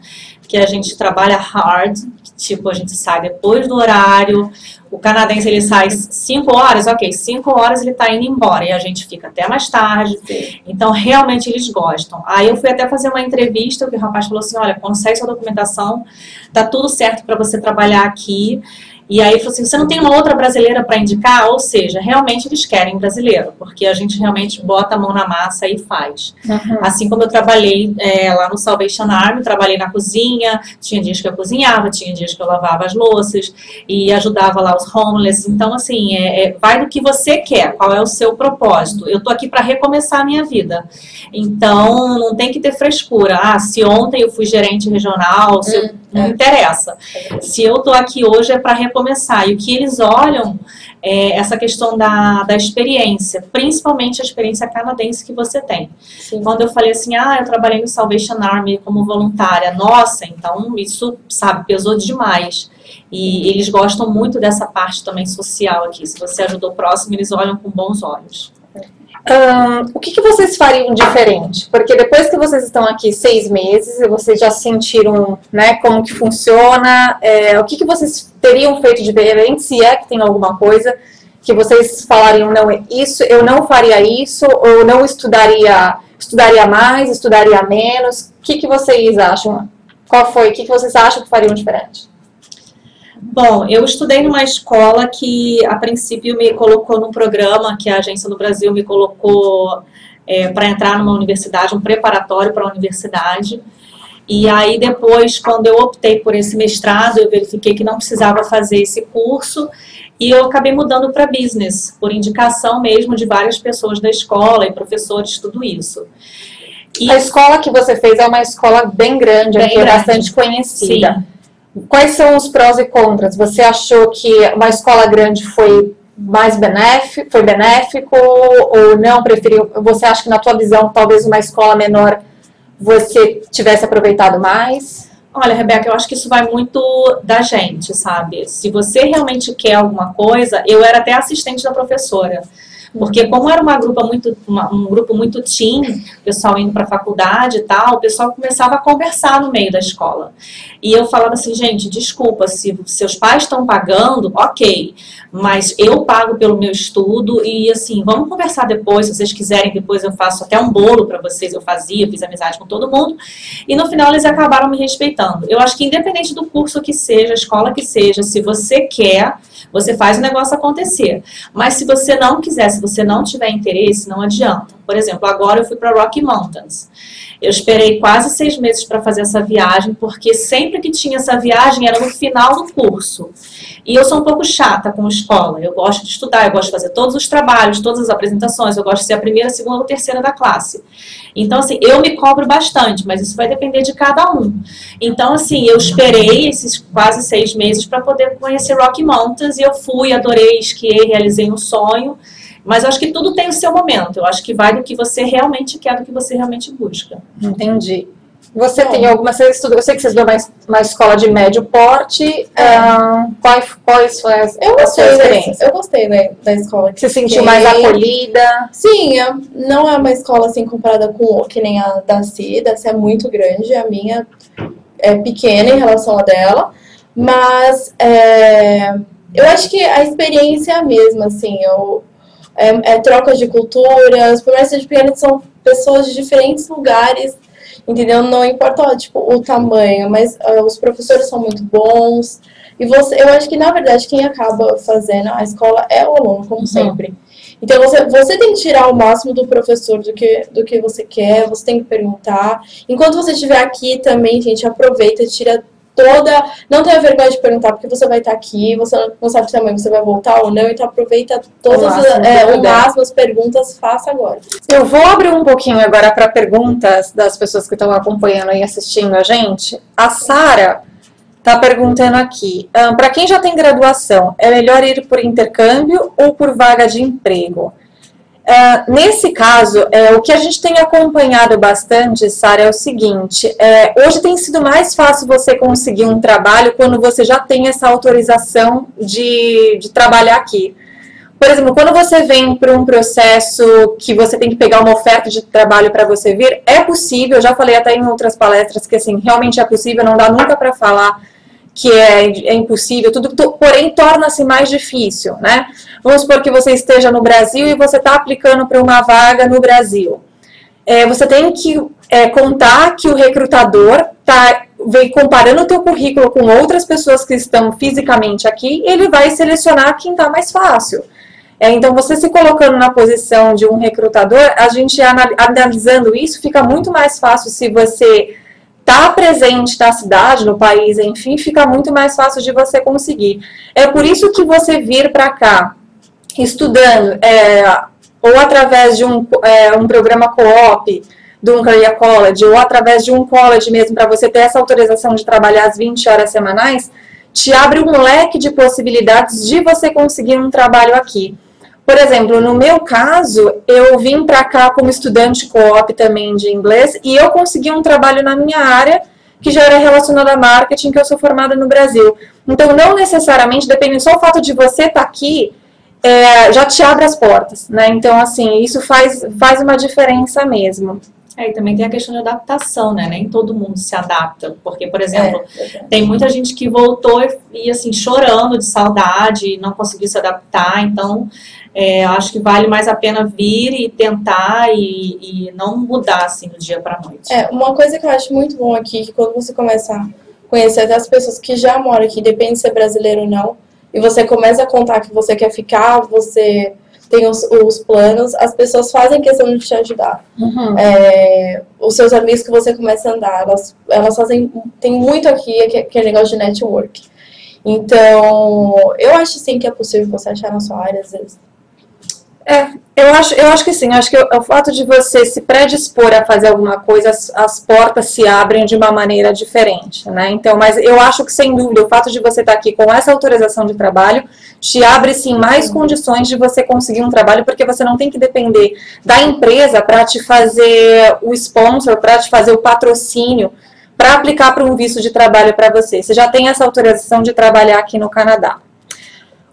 B: que a gente trabalha hard, tipo, a gente sai depois do horário, o canadense ele sai 5 horas, ok, 5 horas ele tá indo embora e a gente fica até mais tarde. Sim. Então, realmente eles gostam. Aí eu fui até fazer uma entrevista, que o rapaz falou assim, olha, consegue sua documentação, tá tudo certo para você trabalhar aqui. E aí ele falou assim, você não tem uma outra brasileira para indicar? Ou seja, realmente eles querem brasileiro, porque a gente realmente bota a mão na massa e faz. Uhum. Assim como eu trabalhei lá no Salvation Army, trabalhei na cozinha, tinha dias que eu cozinhava, tinha dias que eu lavava as louças e ajudava lá os homeless. Então, assim, vai do que você quer, qual é o seu propósito. Eu tô aqui para recomeçar a minha vida. Então, não tem que ter frescura. Ah, se ontem eu fui gerente regional, não interessa. Se eu tô aqui hoje é para recomeçar. E o que eles olham é essa questão da experiência, principalmente a experiência canadense que você tem. Sim. Quando eu falei assim, eu trabalhei no Salvation Army como voluntária, nossa, então isso, sabe, pesou demais. E eles gostam muito dessa parte também social aqui. Se você ajudou o próximo, eles olham com bons olhos.
A: O que vocês fariam diferente? Porque depois que vocês estão aqui 6 meses e vocês já sentiram, né, como que funciona, o que vocês teriam feito diferente, se é que tem alguma coisa que vocês falariam, não, isso, eu não faria isso, ou não estudaria mais, estudaria menos? O que vocês acham? O que vocês acham que fariam diferente?
B: Bom, eu estudei numa escola que, a princípio, me colocou num programa que a Agência no Brasil me colocou para entrar numa universidade, um preparatório para a universidade. E aí, depois, quando eu optei por esse mestrado, eu verifiquei que não precisava fazer esse curso e eu acabei mudando para business, por indicação mesmo de várias pessoas da escola e professores, tudo isso.
A: E a escola que você fez é uma escola bem grande, bastante conhecida. Sim. Quais são os prós e contras? Você achou que uma escola grande foi mais benéfico ou não? Preferiu? Você acha que na tua visão talvez uma escola menor você tivesse aproveitado mais?
B: Olha, Rebeca, eu acho que isso vai muito da gente, sabe? Se você realmente quer alguma coisa, eu era até assistente da professora. Porque como era um grupo muito teen, o pessoal indo para a faculdade e tal, o pessoal começava a conversar no meio da escola. E eu falava assim, gente, desculpa, se seus pais estão pagando, ok, mas eu pago pelo meu estudo e assim, vamos conversar depois, se vocês quiserem, depois eu faço até um bolo para vocês, fiz amizade com todo mundo. E no final eles acabaram me respeitando. Eu acho que independente do curso que seja, a escola que seja, se você quer, você faz o negócio acontecer. Mas se você não quiser, se você não tiver interesse, não adianta. Por exemplo, agora eu fui para Rocky Mountains. Eu esperei quase 6 meses para fazer essa viagem, porque sempre que tinha essa viagem era no final do curso. E eu sou um pouco chata com escola. Eu gosto de estudar, eu gosto de fazer todos os trabalhos, todas as apresentações, eu gosto de ser a primeira, segunda ou terceira da classe. Então, assim, eu me cobro bastante, mas isso vai depender de cada um. Então, assim, eu esperei esses quase 6 meses para poder conhecer Rocky Mountains e eu fui, adorei, esquiei, realizei um sonho. Mas eu acho que tudo tem o seu momento. Eu acho que vai do que você realmente quer, do que você realmente busca.
A: Entendi. Você tem alguma... Você estuda, eu sei que você estudou uma escola de médio porte. Quais foi a sua experiência?
C: Eu gostei da escola.
A: Você se sentiu mais acolhida?
C: Sim, não é uma escola assim comparada com que nem a da Cida. Essa é muito grande. A minha é pequena em relação à dela. Mas eu acho que a experiência é a mesma, assim. Troca de culturas, por mais que seja pequena, são pessoas de diferentes lugares, entendeu? Não importa o tamanho, mas os professores são muito bons. E eu acho que, na verdade, quem acaba fazendo a escola é o aluno, como sempre. Então, você tem que tirar o máximo do professor do que você quer, você tem que perguntar. Enquanto você estiver aqui também, gente, aproveita, tira não tenha vergonha de perguntar, porque você vai estar aqui, você não sabe se amanhã você vai voltar ou não, então aproveita todas o máximo as perguntas, faça agora.
A: Eu vou abrir um pouquinho agora para perguntas das pessoas que estão acompanhando e assistindo a gente. A Sara está perguntando aqui, para quem já tem graduação, é melhor ir por intercâmbio ou por vaga de emprego? Nesse caso, o que a gente tem acompanhado bastante, Sara, é o seguinte, hoje tem sido mais fácil você conseguir um trabalho quando você já tem essa autorização de trabalhar aqui. Por exemplo, quando você vem para um processo que você tem que pegar uma oferta de trabalho para você vir, é possível, eu já falei até em outras palestras que assim, realmente é possível, não dá nunca para falar que é impossível, porém torna-se mais difícil, né? Vamos supor que você esteja no Brasil e você está aplicando para uma vaga no Brasil. Você tem que contar que o recrutador vem comparando o teu currículo com outras pessoas que estão fisicamente aqui, ele vai selecionar quem está mais fácil. Então, você se colocando na posição de um recrutador, a gente analisando isso, fica muito mais fácil se você está presente na cidade, no país, enfim, fica muito mais fácil de você conseguir. É por isso que você vir para cá, estudando, ou através de um programa co-op, de um career college, ou através de um college mesmo, para você ter essa autorização de trabalhar as 20 horas semanais, te abre um leque de possibilidades de você conseguir um trabalho aqui. Por exemplo, no meu caso, eu vim para cá como estudante co-op também de inglês e eu consegui um trabalho na minha área que já era relacionado a marketing, que eu sou formada no Brasil. Então, não necessariamente, depende só o fato de você estar aqui, já te abre as portas, né? Então, assim, isso faz uma diferença mesmo.
B: E também tem a questão de adaptação, né? Nem todo mundo se adapta. Porque, por exemplo, tem muita gente que voltou e assim, chorando de saudade, não conseguiu se adaptar. Então, acho que vale mais a pena vir e tentar e não mudar, assim, do dia para a noite.
C: Uma coisa que eu acho muito bom aqui, que quando você começa a conhecer até as pessoas que já moram aqui, depende de ser brasileiro ou não, e você começa a contar que você quer ficar, você tem os planos, as pessoas fazem questão de te ajudar.
A: Uhum.
C: Os seus amigos que você começa a andar, elas fazem, tem muito aqui que é negócio de network. Então, eu acho sim que é possível você achar na sua área, às vezes.
A: Eu acho que sim. Eu acho que o fato de você se predispor a fazer alguma coisa, as portas se abrem de uma maneira diferente, né? Então, mas eu acho que, sem dúvida, o fato de você estar aqui com essa autorização de trabalho te abre, sim, mais condições de você conseguir um trabalho, porque você não tem que depender da empresa para te fazer o sponsor, para te fazer o patrocínio, para aplicar para um visto de trabalho para você. Você já tem essa autorização de trabalhar aqui no Canadá.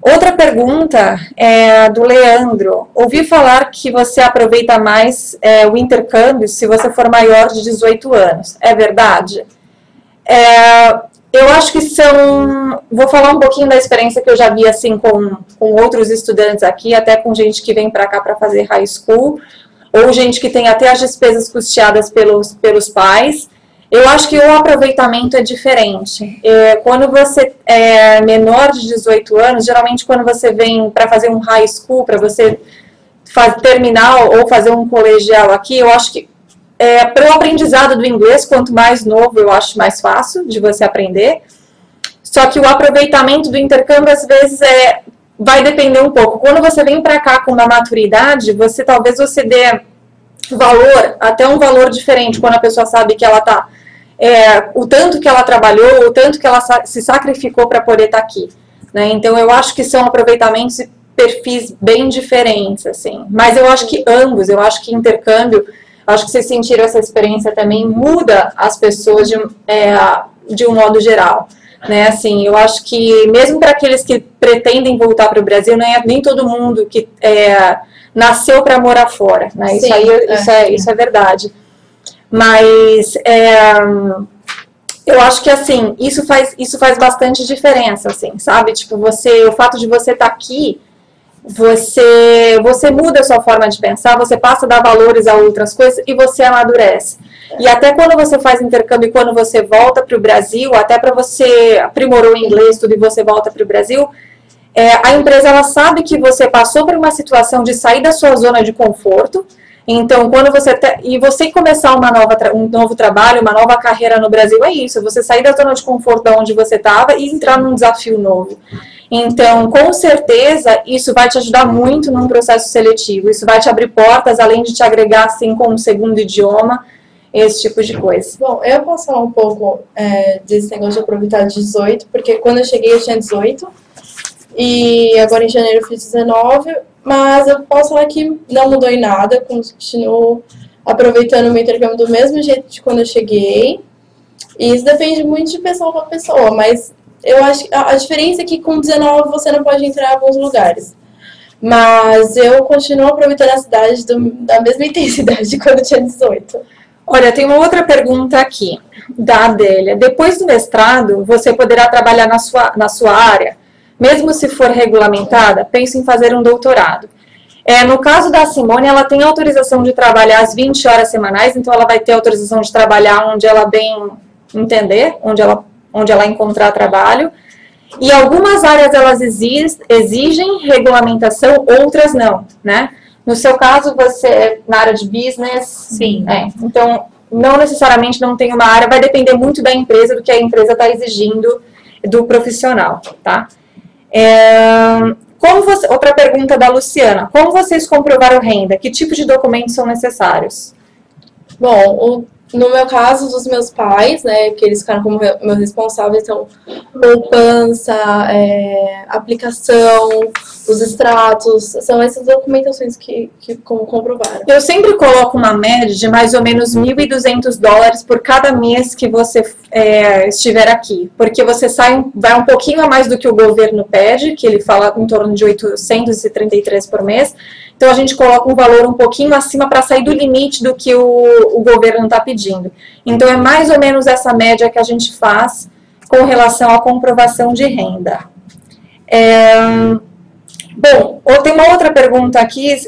A: Outra pergunta é do Leandro. Ouvi falar que você aproveita mais o intercâmbio se você for maior de 18 anos. É verdade? Eu acho que Vou falar um pouquinho da experiência que eu já vi assim com outros estudantes aqui, até com gente que vem para cá para fazer high school, ou gente que tem até as despesas custeadas pelos pais. Eu acho que o aproveitamento é diferente. Quando você é menor de 18 anos, geralmente quando você vem para fazer um high school, para você terminar ou fazer um colegial aqui, eu acho que para o aprendizado do inglês, quanto mais novo, eu acho mais fácil de você aprender. Só que o aproveitamento do intercâmbio, às vezes, vai depender um pouco. Quando você vem para cá com uma maturidade, talvez você dê valor, até um valor diferente, quando a pessoa sabe que ela está... o tanto que ela trabalhou, o tanto que ela se sacrificou para poder estar aqui, né? Então, eu acho que são aproveitamentos e perfis bem diferentes, assim. Mas eu acho que ambos, eu acho que intercâmbio, acho que vocês sentiram essa experiência também, muda as pessoas de um modo geral, né? Assim, eu acho que mesmo para aqueles que pretendem voltar para o Brasil, nem todo mundo que nasceu para morar fora, né? Sim, isso é verdade. Mas eu acho que assim, isso faz bastante diferença, assim, sabe? Tipo, o fato de você estar aqui, você muda a sua forma de pensar, você passa a dar valores a outras coisas e você amadurece. E até quando você faz intercâmbio e quando você volta para o Brasil, até para você aprimorou o inglês tudo e você volta para o Brasil, a empresa ela sabe que você passou por uma situação de sair da sua zona de conforto. Então, quando você começar um novo trabalho, uma nova carreira no Brasil, é isso. Você sair da zona de conforto de onde você estava e entrar num desafio novo. Então, com certeza, isso vai te ajudar muito num processo seletivo. Isso vai te abrir portas, além de te agregar, assim, com um segundo idioma, esse tipo de coisa.
C: Bom, eu posso falar um pouco desse negócio de aproveitar de 18, porque quando eu cheguei eu tinha 18, e agora em janeiro eu fiz 19, mas eu posso falar que não mudou em nada, continuo aproveitando o meu intercâmbio do mesmo jeito de quando eu cheguei, e isso depende muito de pessoa para pessoa, mas eu acho que a diferença é que com 19 você não pode entrar em alguns lugares. Mas eu continuo aproveitando a cidade da mesma intensidade de quando eu tinha 18.
A: Olha, tem uma outra pergunta aqui, da Adélia. Depois do mestrado, você poderá trabalhar na sua área, mesmo se for regulamentada? Penso em fazer um doutorado. No caso da Simone, ela tem autorização de trabalhar as 20 horas semanais, então ela vai ter autorização de trabalhar onde ela bem entender, onde ela encontrar trabalho. E algumas áreas elas exigem regulamentação, outras não, né? No seu caso, você na área de business...
B: Sim.
A: Então, não necessariamente não tem uma área, vai depender muito da empresa, do que a empresa está exigindo do profissional, tá? Outra pergunta da Luciana. Como vocês comprovaram renda? Que tipo de documentos são necessários?
C: Bom, no meu caso, dos meus pais, né, que eles ficaram como meus responsáveis, então, poupança, aplicação, os extratos, são essas documentações que comprovaram.
A: Eu sempre coloco uma média de mais ou menos $1.200 por cada mês que você estiver aqui, porque você vai um pouquinho a mais do que o governo pede, que ele fala em torno de 833 por mês. Então, a gente coloca um valor um pouquinho acima para sair do limite do que o governo está pedindo. Então, é mais ou menos essa média que a gente faz com relação à comprovação de renda. Bom, tem uma outra pergunta aqui.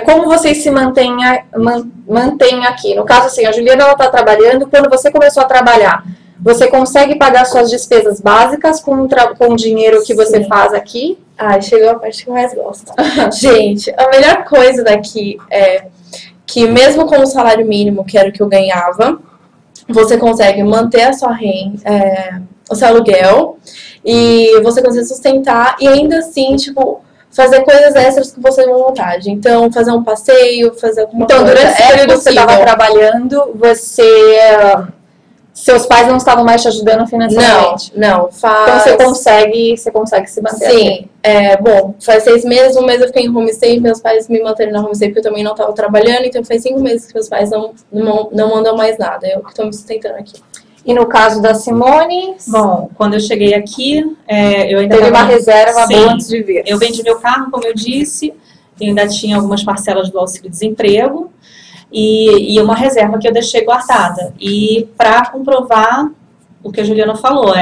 A: Como vocês se mantêm aqui? No caso, assim, a Juliana está trabalhando. Quando você começou a trabalhar, você consegue pagar suas despesas básicas com o dinheiro que você faz aqui?
C: Chegou a parte que eu mais gosto. Gente, a melhor coisa daqui é que mesmo com o salário mínimo, que era o que eu ganhava, você consegue manter a sua renda, o seu aluguel, e você consegue sustentar e ainda assim, tipo, fazer coisas extras que você tem vontade. Então, fazer um passeio, fazer alguma coisa.
A: Então, durante esse período que você estava trabalhando, seus pais não estavam mais te ajudando financeiramente?
C: Não.
A: Então você consegue se manter.
C: Sim. Bom, faz 6 meses, um mês eu fiquei em homestay, meus pais me manteram na homestay porque eu também não estava trabalhando, então faz 5 meses que meus pais não mandam mais nada, eu que estou me sustentando aqui.
A: E no caso da Simone?
B: Bom, quando eu cheguei aqui, eu ainda
A: teve uma reserva boa antes de vir.
B: Eu vendi meu carro, como eu disse, eu ainda tinha algumas parcelas do auxílio-desemprego, e uma reserva que eu deixei guardada. E para comprovar o que a Juliana falou,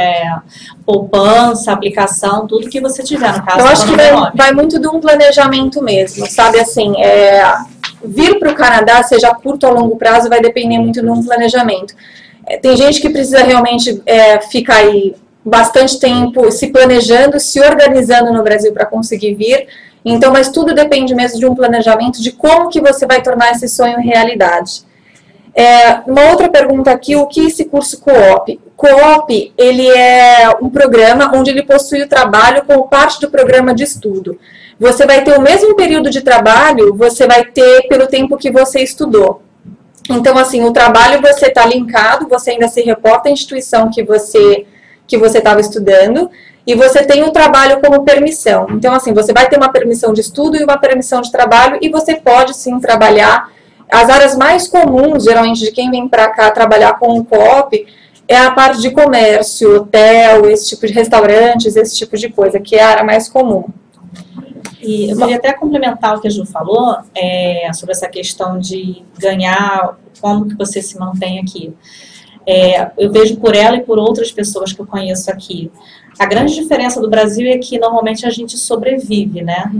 B: poupança, aplicação, tudo que você tiver no caso.
A: Eu acho que vai muito de um planejamento mesmo, sabe? Assim, vir para o Canadá, seja curto ou longo prazo, vai depender muito de um planejamento. Tem gente que precisa realmente ficar aí bastante tempo se planejando, se organizando no Brasil para conseguir vir. Então, mas tudo depende mesmo de um planejamento, de como que você vai tornar esse sonho realidade. Uma outra pergunta aqui, o que é esse curso Co-op? Co-op, ele é um programa onde ele possui o trabalho como parte do programa de estudo. Você vai ter o mesmo período de trabalho, você vai ter pelo tempo que você estudou. Então, assim, o trabalho você está linkado, você ainda se reporta à instituição que você estava estudando, e você tem o trabalho como permissão. Então, assim, você vai ter uma permissão de estudo e uma permissão de trabalho, e você pode, sim, trabalhar. As áreas mais comuns, geralmente, de quem vem para cá trabalhar com o Co-op, é a parte de comércio, hotel, esse tipo de restaurantes, esse tipo de coisa, que é a área mais comum.
B: E eu queria até complementar o que a Ju falou, sobre essa questão de ganhar, como que você se mantém aqui. Eu vejo por ela e por outras pessoas que eu conheço aqui. A grande diferença do Brasil é que normalmente a gente sobrevive, né?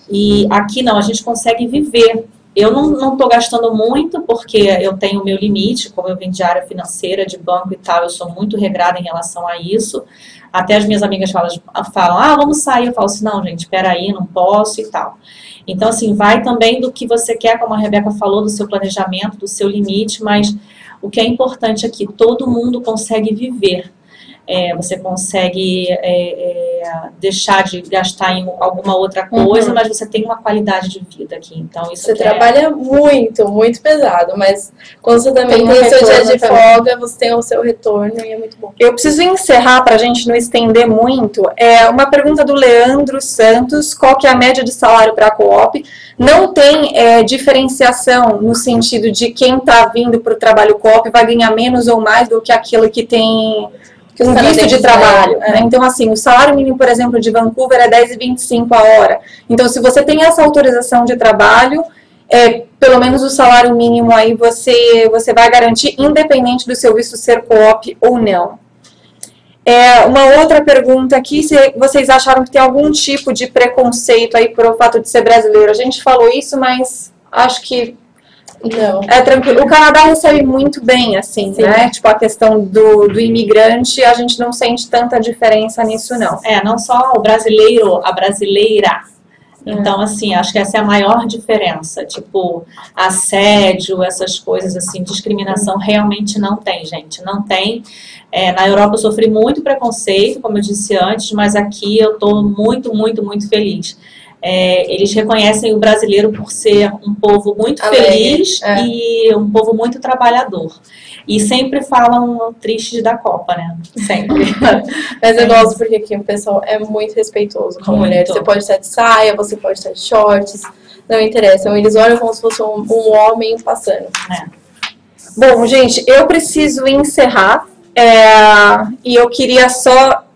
B: E aqui não, a gente consegue viver. Eu não estou gastando muito porque eu tenho o meu limite, como eu vim de área financeira, de banco e tal, eu sou muito regrada em relação a isso. Até as minhas amigas falam, vamos sair. Eu falo assim, não, gente, espera aí, não posso e tal. Então, assim, vai também do que você quer, como a Rebeca falou, do seu planejamento, do seu limite, mas o que é importante aqui, todo mundo consegue viver. Você consegue deixar de gastar em alguma outra coisa, mas você tem uma qualidade de vida aqui. Então, isso
C: você trabalha muito, muito pesado, mas quando você também tem o seu dia de folga, você tem o seu retorno e é muito bom.
A: Eu preciso encerrar para a gente não estender muito. Uma pergunta do Leandro Santos, qual que é a média de salário para a Co-op? Não tem diferenciação no sentido de quem está vindo para o trabalho Co-op vai ganhar menos ou mais do que aquilo que tem um visto de trabalho. Né? Então, assim, o salário mínimo, por exemplo, de Vancouver é R$10,25 a hora. Então, se você tem essa autorização de trabalho, pelo menos o salário mínimo aí você vai garantir, independente do seu visto ser co-op ou não. Uma outra pergunta aqui, se vocês acharam que tem algum tipo de preconceito aí por o fato de ser brasileiro. A gente falou isso, mas acho que
C: não.
A: É tranquilo. O Canadá recebe muito bem, assim, sim, né? Tipo, a questão do imigrante, a gente não sente tanta diferença nisso, não.
B: Não só o brasileiro, a brasileira. Então, assim, acho que essa é a maior diferença. Tipo, assédio, essas coisas, assim, discriminação realmente não tem, gente. Não tem. Na Europa eu sofri muito preconceito, como eu disse antes, mas aqui eu tô muito, muito, muito feliz. Eles reconhecem o brasileiro por ser um povo muito feliz e um povo muito trabalhador. E sempre falam tristes da Copa, né? Sempre.
C: Mas eu gosto porque aqui o pessoal é muito respeitoso com a mulher. Você pode estar de saia, você pode estar de shorts, não interessa. Eles olham como se fosse um homem passando.
A: Bom, gente, eu preciso encerrar. E eu queria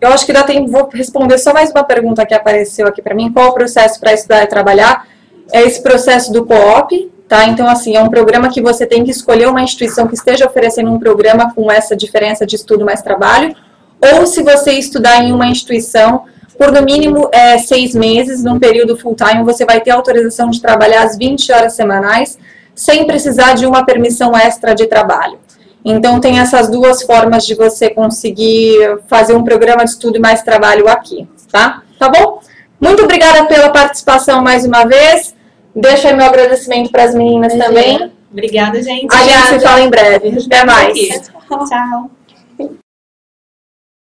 A: eu acho que dá tempo, vou responder só mais uma pergunta que apareceu aqui para mim. Qual o processo para estudar e trabalhar? É esse processo do co-op, tá? Então, assim, é um programa que você tem que escolher uma instituição que esteja oferecendo um programa com essa diferença de estudo mais trabalho, ou se você estudar em uma instituição por no mínimo 6 meses, num período full-time, você vai ter autorização de trabalhar as 20 horas semanais, sem precisar de uma permissão extra de trabalho. Então, tem essas duas formas de você conseguir fazer um programa de estudo e mais trabalho aqui, tá? Tá bom? Muito obrigada pela participação mais uma vez. Deixo aí meu agradecimento para as meninas também.
B: Obrigada, gente.
A: A gente se fala em breve. Até mais.
B: Tchau.